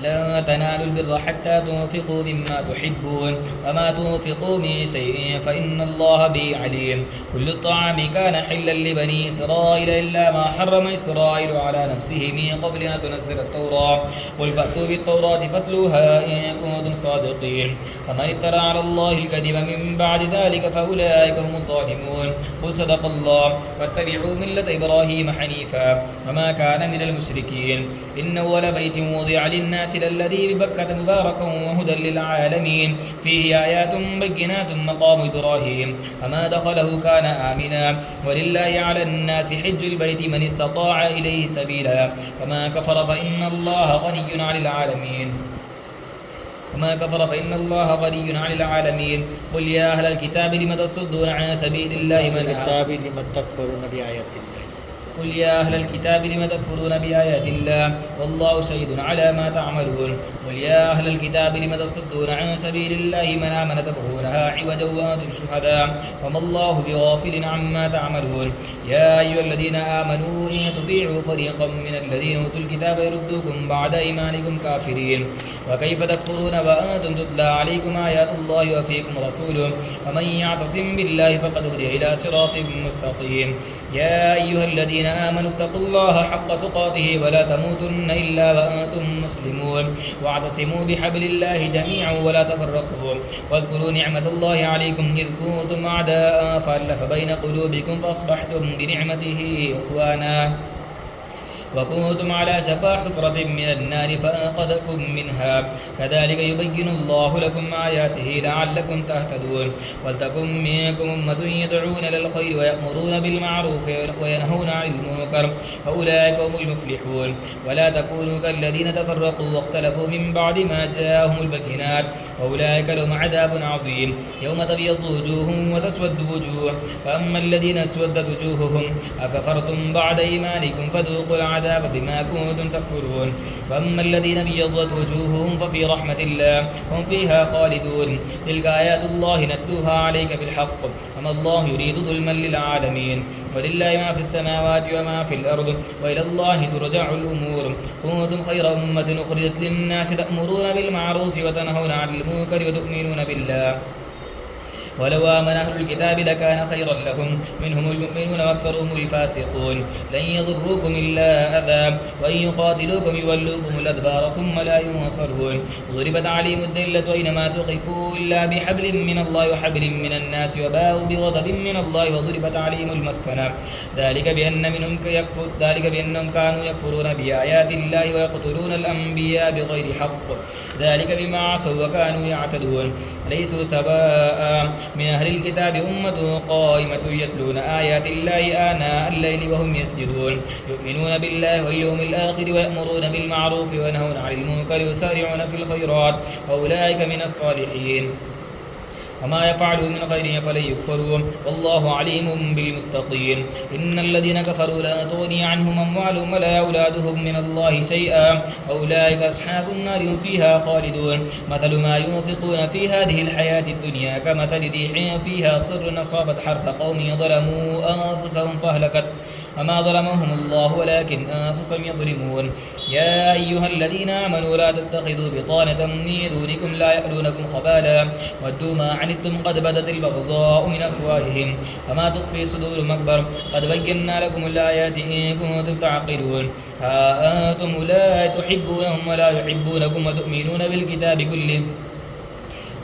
لن تنالوا البر حتى تنفقوا مما تحبون وما تنفقوا من شيء فإن الله به عليم. كل الطعام كان حلا لبني إسرائيل إلا ما حرم إسرائيل على نفسه من قبل أن تنزل التوراة. قل فأتوا بالتوراة فاتلوها إن كنتم صادقين. فمن افترى على الله الكذب من بعد ذلك فأولئك هم الظالمون. قل صدق الله واتبعوا ملة إبراهيم حنيفا وما كان من المشركين. إن أول بيت وضع للناس للذي ببكة مباركا وهدى للعالمين فيه آيات بينات مقام إبراهيم وما دخله كان آمنا ولله على الناس حج البيت من استطاع إليه سبيلا وما كفر فإن الله غني عن العالمين قل يا أهل الكتاب لم تصدون عن سبيل الله من قل يا أهل الكتاب لم تكفرون بآيات الله والله شهيد على ما تعملون. قل يا أهل الكتاب لم تصدون عن سبيل الله من آمن تبغونها عوجا وأنتم شهداء وما الله بغافل عما تعملون. يا أيها الذين آمنوا إن تطيعوا فريقا من الذين أوتوا الكتاب يردوكم بعد إيمانكم كافرين. وكيف تكفرون وأنتم تتلى عليكم آيات الله وفيكم رسوله ومن يعتصم بالله فقد هدي إلى صراط مستقيم. يا أيها الذين آمنوا اتقوا الله حق تقاته ولا تموتن إلا وأنتم مسلمون واعتصموا بحبل الله جميعا ولا تفرقوا واذكروا نعمة الله عليكم إذ كنتم أعداء فألف بين قلوبكم فأصبحتم بنعمته إخوانا وكنتم على شفا حفرة من النار فأنقذكم منها كذلك يبين الله لكم آياته لعلكم تهتدون. ولتكن منكم أمة يدعون إلى الخير ويأمرون بالمعروف وينهون عن المنكر فأولئك هم المفلحون. ولا تكونوا كالذين تفرقوا واختلفوا من بعد ما جاءهم البينات وأولئك لهم عذاب عظيم. يوم تبيض وجوه وتسود وجوه فأما الذين اسودت وجوههم أكفرتم بعد إيمانكم فذوقوا العذاب بما كنتم تكفرون. وأما الذين ابيضت وجوههم ففي رحمة الله هم فيها خالدون. تلك آيات الله نتلوها عليك بالحق وما الله يريد ظلما للعالمين. ولله ما في السماوات وما في الأرض وإلى الله ترجع الأمور. كنتم خير أمة أخرجت للناس تأمرون بالمعروف وتنهون عن المنكر وتؤمنون بالله ولو آمن أهل الكتاب لكان خيرا لهم منهم المؤمنون وأكثرهم الفاسقون. لن يضروكم إلا أذى وإن يقاتلوكم يولوكم الأدبار ثم لا ينصرون. ضربت عليهم الذلة أينما ثقفوا إلا بحبل من الله وحبل من الناس وباءوا بغضب من الله وضربت عليهم المسكنة ذلك بأنهم كانوا يكفرون بآيات الله ويقتلون الأنبياء بغير حق ذلك بما عصوا وكانوا يعتدون. ليسوا سواء من أهل الكتاب أمة قائمة يتلون آيات الله آناء الليل وهم يسجدون يؤمنون بالله واليوم الآخر ويأمرون بالمعروف وينهون عن المنكر ويسارعون في الخيرات وأولئك من الصالحين. وما يفعلوا من خير فلن يكفروا والله عليم بالمتقين. إن الذين كفروا لا تغني عنهم أموالهم ولا أولادهم من الله شيئا أولئك أصحاب النار هم فيها خالدون. مثل ما ينفقون في هذه الحياة الدنيا كمثل ريح فيها صر أصابت حرث قوم ظلموا أنفسهم فأهلكت وما ظلمهم الله ولكن أنفسهم يظلمون. يا أيها الذين آمنوا لا تتخذوا بطانة من دونكم لا يألونكم خبالا ودوا ما عنتم قد بدت البغضاء من أفواههم وما تخفي صدورهم أكبر قد بينا لكم الآيات إن كنتم تعقلون. ها أنتم أولئك تحبونهم ولا يحبونكم وتؤمنون بالكتاب كله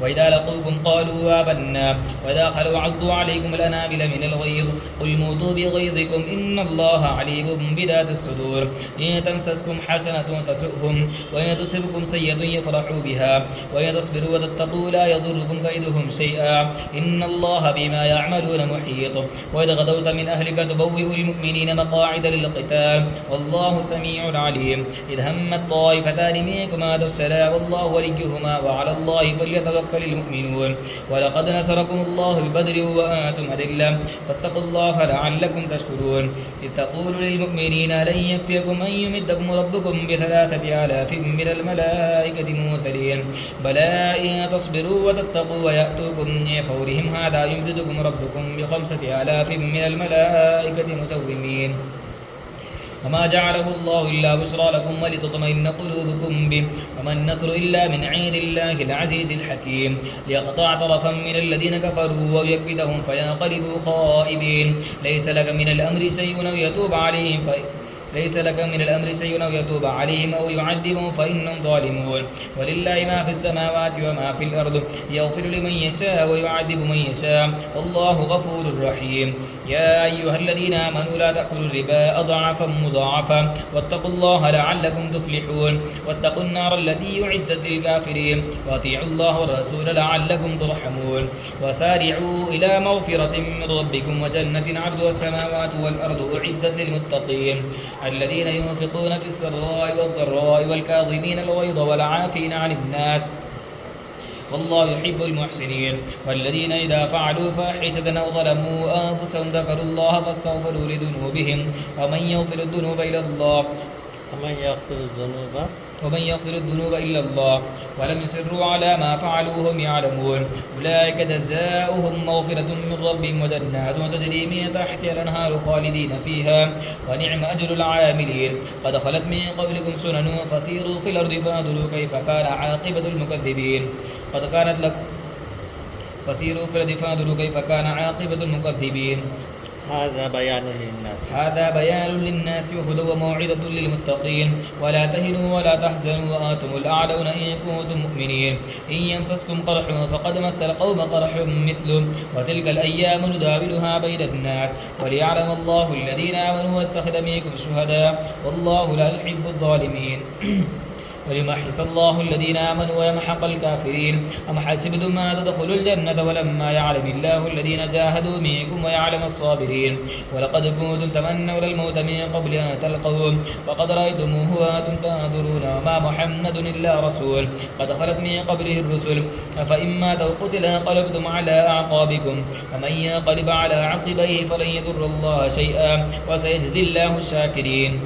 وإذا لقوكم قالوا آمنا وإذا خلوا عضوا عليكم الأنامل من الغيظ قل موتوا بغيظكم إن الله عليم بذات الصدور. إن تمسسكم حسنة تسؤهم وإن تصبكم سيئة يفرحوا بها وإن تصبروا وتتقوا لا يضركم كيدهم شيئا إن الله بما يعملون محيط. وإذا غدوت من أهلك تبوئ المؤمنين مقاعد للقتال والله سميع عليم. إذ همت طائفتان منكما تفشلا والله وليهما وعلى الله فليتوكل المؤمنون. ولقد نصركم الله ببدر وأنتم أذلة فاتقوا الله لعلكم تشكرون. إذ تقول للمؤمنين لن يكفيكم أن يمدكم ربكم ب3,000 من الملائكة منزلين بلى إن تصبروا وتتقوا ويأتوكم من فورهم هذا يمددكم ربكم ب5,000 من الملائكة مسومين. وما جعله الله إلا بشرى لكم ولتطمئن قلوبكم به وما النصر إلا من عند الله العزيز الحكيم ليقطع طرفا من الذين كفروا ويكبتهم فينقلبوا خائبين ليس لك من الأمر شيء أو يتوب عليهم ليس لك من الأمر شيء أو يتوب عليهم أو يعذبهم فإنهم ظالمون ولله ما في السماوات وما في الأرض يغفر لمن يشاء ويعذب من يشاء والله غفور رحيم يا أيها الذين آمنوا لا تأكلوا الربا أضعافا مضاعفا واتقوا الله لعلكم تفلحون واتقوا النار التي أعدت للكافرين وأطيعوا الله والرسول لعلكم ترحمون وسارعوا إلى مغفرة من ربكم وجنة عرضها السماوات والأرض أعدت للمتقين الذين ينفقون في السراء والضراء والكاظمين الغيظ والعافين عن الناس والله يحب المحسنين والذين إذا فعلوا فاحشة أو ظلموا أنفسهم ذكروا الله فاستغفروا لذنوبهم ومن يغفر الذنوب إلا الله ومن يغفر الذنوب إلا الله ولم يصروا على ما فعلوا وهم يعلمون أولئك جزاؤهم مغفرة من ربهم وجنات تجري من تحتها الأنهار خالدين فيها ونعم أجر العاملين قد خلت من قبلكم سنن فسيروا في الأرض فانظروا كيف كان عاقبة المكذبين قد كانت لكم فسيروا في الأرض فانظروا كيف كان عاقبة المكذبين هذا بيان للناس وهدى وموعظة للمتقين ولا تهنوا ولا تحزنوا وأنتم الأعلون إن كنتم مؤمنين إن يمسسكم قرح فقد مس القوم قرح مثله وتلك الأيام نداولها بين الناس وليعلم الله الذين آمنوا واتخذ منكم شهداء والله لا يحب الظالمين وليمحص الله الذين آمنوا ويمحق الكافرين أم حسبتم ما تدخلوا الجنة ولما يعلم الله الذين جاهدوا منكم ويعلم الصابرين ولقد كنتم تمنون الموت من قبل أن تلقوه فقد رأيتموه وأنتم تنظرون وما محمد إلا رسول قد خلت من قبله الرسل أفإن مات أو قتل انقلبتم على أعقابكم ومن ينقلب على عقبيه فلن يضر الله شيئا وسيجزي الله الشاكرين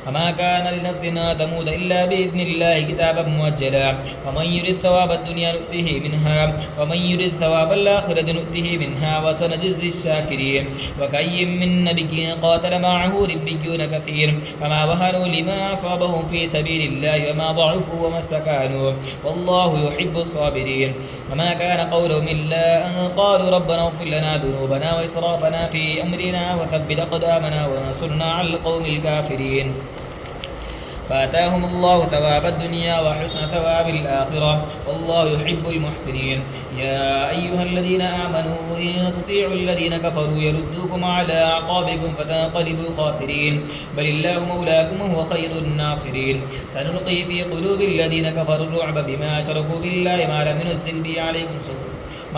وما كان لنفس أن تموت إلا بإذن الله كتابا مؤجلا ومن يرد ثواب الدنيا نؤته منها ومن يرد ثواب الآخرة نؤته منها وسنجزي الشاكرين وكأي من نبي قاتل معه ربيون كثير فما وهنوا لما أصابهم في سبيل الله وما ضعفوا وما استكانوا والله يحب الصابرين وما كان قولهم إلا أن قالوا ربنا اغفر لنا ذنوبنا وإسرافنا في أمرنا وثبت أقدامنا وانصرنا على القوم الكافرين فآتاهم الله ثواب الدنيا وحسن ثواب الآخرة والله يحب المحسنين يا أيها الذين آمنوا إن تطيعوا الذين كفروا يردوكم على أعقابكم فتنقلبوا خاسرين بل الله مولاكم وهو خير الناصرين سنلقي في قلوب الذين كفروا الرعب بما أشركوا بالله ما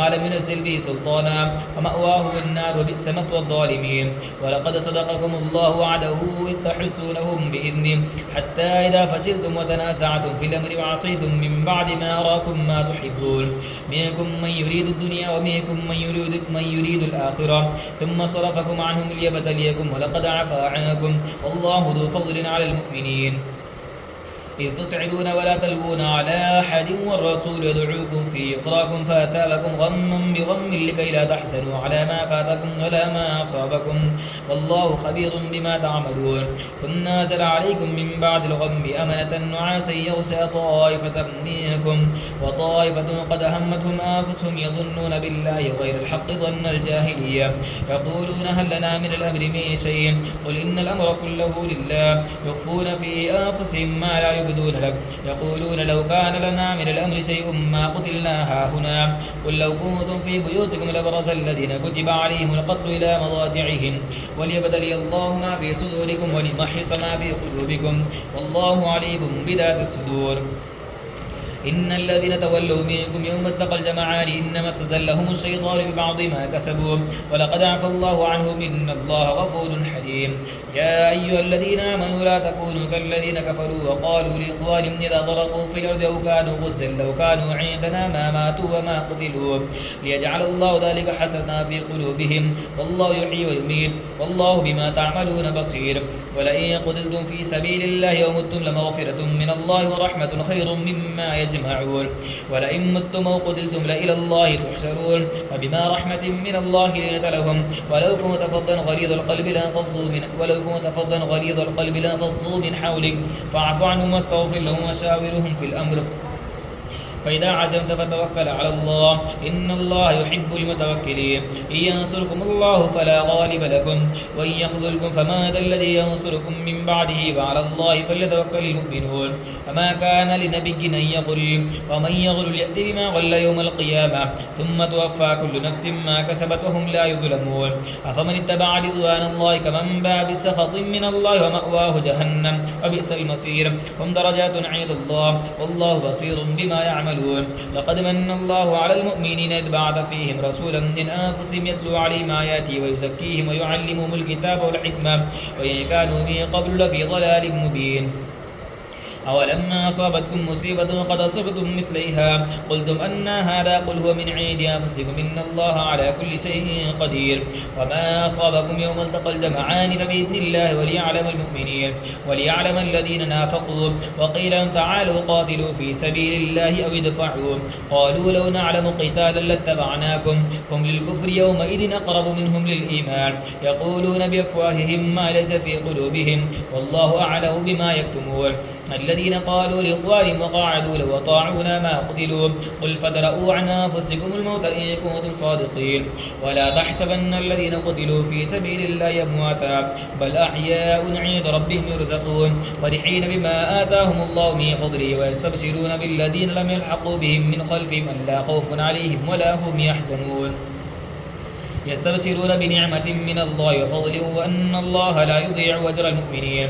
لم ينزل به سلطانا ومأواهم النار وبئس مثوى الظالمين ولقد صدقكم الله وعده إذ تحسونهم بإذنه حتى إذا فشلتم وتنازعتم في الأمر وعصيتم من بعد ما أراكم ما تحبون منكم من يريد الدنيا ومنكم من يريد الآخرة ثم صرفكم عنهم ليبتليكم ولقد عفا عنكم والله ذو فضل على المؤمنين إذ تصعدون ولا تلوون على أحد والرسول يدعوكم في إخراكم فأثابكم غما بغم لكي لا تحزنوا على ما فاتكم ولا ما أصابكم والله خبير بما تعملون ثم نزل عليكم من بعد الغم أمنة نعاسا يغشى طائفة منكم وطائفة قد همتهم أنفسهم يظنون بالله غير الحق ظن الجاهلية يقولون هل لنا من الأمر من شيء قل إن الأمر كله لله يخفون في أنفسهم ما لا يبدون لك يقولون لو كان لنا من الأمر شيء ما قتلنا هاهنا قل لو كنتم في بيوتكم لبرز الذين كتب عليهم القتل إلى مضاجعهم وليبتلي الله ما في صدوركم وليمحص ما في قلوبكم والله عليم بذات الصدور إن الذين تولوا منكم يوم التقى الجمعان إنما استزلهم الشيطان ببعض ما كسبوا ولقد عفى الله عنهم إن الله غفور حليم يا أيها الذين آمنوا لا تكونوا كالذين كفروا وقالوا لإخوانهم إذا ضربوا في الأرض أو كانوا غزا لو كانوا عندنا ما ماتوا وما قتلوا ليجعل الله ذلك حسرة في قلوبهم والله يحيي ويميت والله بما تعملون بصير ولئن قتلتم في سبيل الله ومتم لمغفرة من الله ورحمة خير مما يجعل أجمعون ولئن متم أو قتلتم لإلى الله تحشرون فبما رحمة من الله لنت لهم ولو كنت فظا غليظ القلب لانفضوا من حولك فاعف عنهم واستغفر لهم وشاورهم في الأمر فإذا عزمت فتوكل على الله إن الله يحب المتوكلين إن ينصركم الله فلا غالب لكم وإن يخذلكم فما ذا الذي ينصركم من بعده وعلى الله فليتوكل المؤمنون فما كان لنبي أن يغل ومن يغل يأت بما غل يوم القيامة ثم توفى كل نفس ما كسبت وهم لا يظلمون أفمن اتبع رضوان الله كمن باء بسخط من الله ومأواه جهنم وبئس المصير هم درجات عند الله والله بصير بما يعمل لقد من الله على المؤمنين إذ بعث فيهم رسولا من أنفسهم يتلو عليهم آياته ويزكيهم ويعلمهم الكتاب والحكمة وإن كانوا من قبل لفي ضلال مبين أولما أصابتكم مصيبة قد أصبتم مثليها قلتم أن هذا قل هو من عند أنفسكم إن الله على كل شيء قدير وما أصابكم يوم التقى الجمعان فبإذن الله وليعلم المؤمنين وليعلم الذين نافقوا وقيل لهم تعالوا قاتلوا في سبيل الله أو ادفعوا قالوا لو نعلم قتالا لاتبعناكم هم للكفر يومئذ أقرب منهم للإيمان يقولون بأفواههم ما ليس في قلوبهم والله أعلم بما يكتمون الذين قالوا لإخوانهم وقاعدوا لو أطاعونا ما قتلوا قل فادرءوا عن أنفسكم الموت إن كنتم صادقين ولا تحسبن الذين قتلوا في سبيل الله أمواتا بل أحياء عند ربهم يرزقون فرحين بما آتاهم الله من فضله ويستبشرون بالذين لم يلحقوا بهم من خلفهم ألا خوف عليهم ولا هم يحزنون يستبشرون بنعمة من الله وفضل وأن الله لا يضيع أجر المؤمنين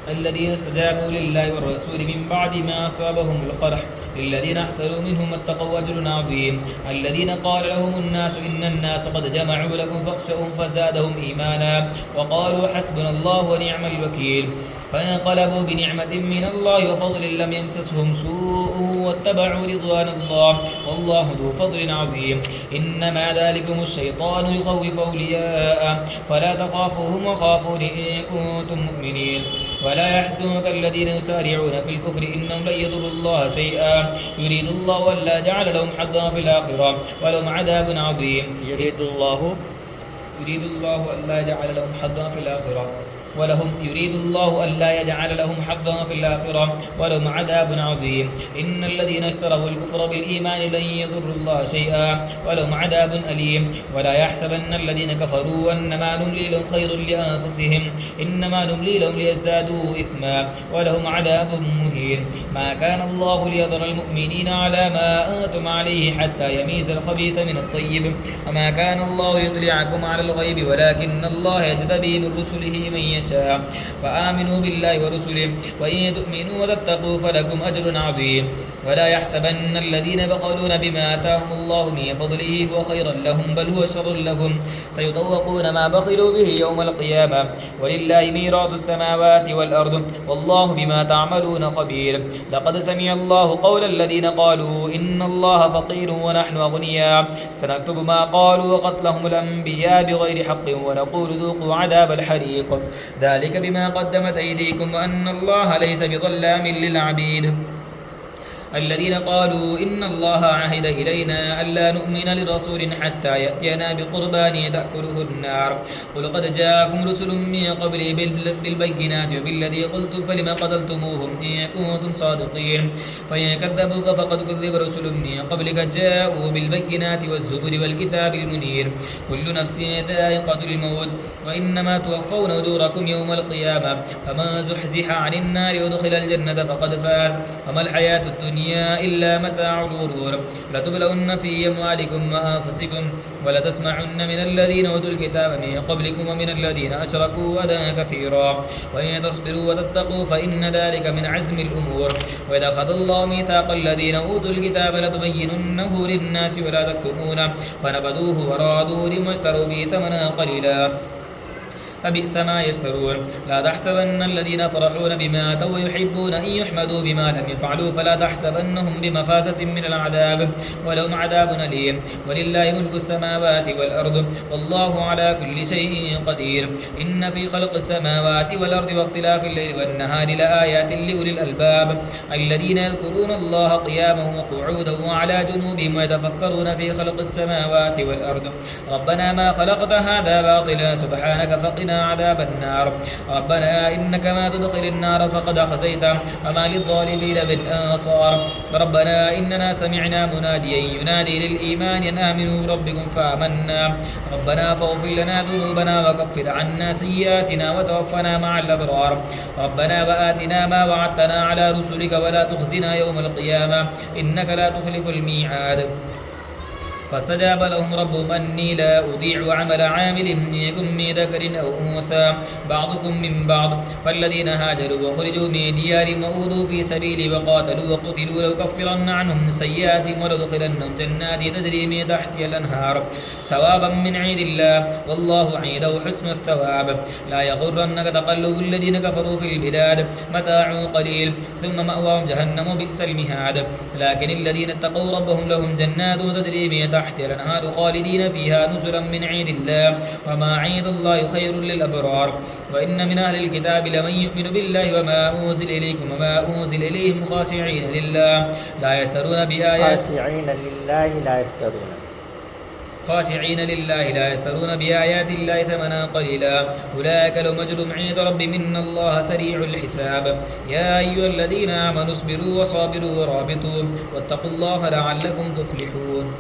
الذين استجابوا لله والرسول من بعد ما أصابهم القرح للذين أحسنوا منهم اتقوا أجر عظيم الذين قال لهم الناس إن الناس قد جمعوا لكم فاخشوهم فزادهم إيمانا وقالوا حسبنا الله ونعم الوكيل فانقلبوا بنعمة من الله وفضل لم يمسسهم سوء واتبعوا رضوان الله والله ذو فضل عظيم إنما ذلكم الشيطان يخوف أولياءه فلا تخافوهم وخافون إن كنتم مؤمنين ولا يحزنك الذين يسارعون في الكفر إنهم لن يضروا الله شيئا يريد الله ألا يجعل لهم حظا في الآخرة ولهم عذاب عظيم يريد الله ألا يجعل لهم حظا في الآخرة يريد الله ألا يجعل لهم حظا في الآخرة ولهم عذاب عظيم إن الذين اشتروا الكفر بالإيمان لن يضروا الله شيئا ولهم عذاب أليم ولا يحسبن الذين كفروا أنما نملي لهم خير لأنفسهم إنما نملي لهم ليزدادوا إثما ولهم عذاب مهين ما كان الله ليذر المؤمنين على ما أنتم عليه حتى يميز الخبيث من الطيب وما كان الله يطلعكم على الغيب ولكن الله يجتبي من رسله من يشاء فآمنوا بالله ورسله وإن تؤمنوا وتتقوا فلكم أجر عظيم ولا يحسبن الذين بخلون بما آتاهم الله من فضله هو خيرا لهم بل هو شر لهم سيطوقون ما بخلوا به يوم القيامة ولله ميراث السماوات والأرض والله بما تعملون خبير لقد سمع الله قول الذين قالوا إن الله فقير ونحن أغنياء سنكتب ما قالوا وقتلهم الأنبياء بغير حق ونقول ذوقوا عذاب الحريق ذلك بما قدمت أيديكم وأن الله ليس بظلام للعبيد الذين قالوا إن الله عهد إلينا ألا نؤمن لرسول حتى يأتينا بقربان تأكله النار قل قد جاءكم رسل من قبلي بالبينات وبالذي قلتم فلما قتلتموهم إن كنتم صادقين فإن كذبوك فقد كذب رسل من قبلك جاءوا بالبينات والزبر والكتاب المنير كل نفس ذائقة الموت وإنما توفون أجوركم يوم القيامة فمن زحزح عن النار وادخل الجنة فقد فاز وما الحياة الدنيا إلا متاع الغرور لتبلون في أموالكم وأنفسكم ولتسمعن من الذين أوتوا الكتاب من قبلكم ومن الذين أشركوا أذى كثيرا وإن تصبروا وتتقوا فإن ذلك من عزم الأمور وإذا أخذ الله ميثاق الذين أوتوا الكتاب لتبيننه للناس ولا تكتمونه فنبذوه وراء ظهورهم واشتروا به ثمنا قليلا فبئس ما يشترون لا تحسبن الذين فرحون بما أتوا ويحبون أن يحمدوا بما لم يفعلوا فلا تحسبنهم بمفازة من العذاب ولهم عذاب أليم ولله ملك السماوات والأرض والله على كل شيء قدير إن في خلق السماوات والأرض واختلاف الليل والنهار لآيات لأولي الألباب الذين يذكرون الله قياما وقعودا وعلى جنوبهم ويتفكرون في خلق السماوات والأرض ربنا ما خلقت هذا باطلا سبحانك فقنا عذاب النار ربنا إنك ما تدخل النار فقد خزيته وما للظالمين من أنصار ربنا إننا سمعنا مناديا ينادي للإيمان أن آمنوا بربكم فآمنا ربنا فاغفر لنا ذنوبنا وكفر عنا سيئاتنا وتوفنا مع الأبرار ربنا وآتنا ما وعدتنا على رسلك ولا تخزنا يوم القيامة إنك لا تخلف الميعاد فاستجاب لهم ربهم أني لا أضيع عمل عامل منكم من ذكر أو أنثى بعضكم من بعض فالذين هاجروا وخرجوا من ديارهم وأوذوا في سبيلي وقاتلوا وقتلوا لأكفرن عنهم سيئاتهم ولأدخلنهم جنات تجري من تحتها الأنهار ثوابا من عند الله والله عنده حسن الثواب لا يغرنك تقلب الذين كفروا في البلاد متاع قليل ثم مأواهم جهنم بئس المهاد لكن الذين اتقوا ربهم لهم جنات تجري من تحت الأنهار خالدين فيها نزلا من عند الله وما عند الله خير للأبرار وإن من أهل الكتاب لمن يؤمن بالله وما أنزل إليكم وما أنزل إليهم خاشعين لله لا يشترون بآيات خاشعين لله لا يشترون بآيات الله ثمنا قليلا أولئك لهم أجر عند ربهم إن الله سريع الحساب يا أيها الذين آمنوا اصبروا وصابروا ورابطوا واتقوا الله لعلكم تفلحون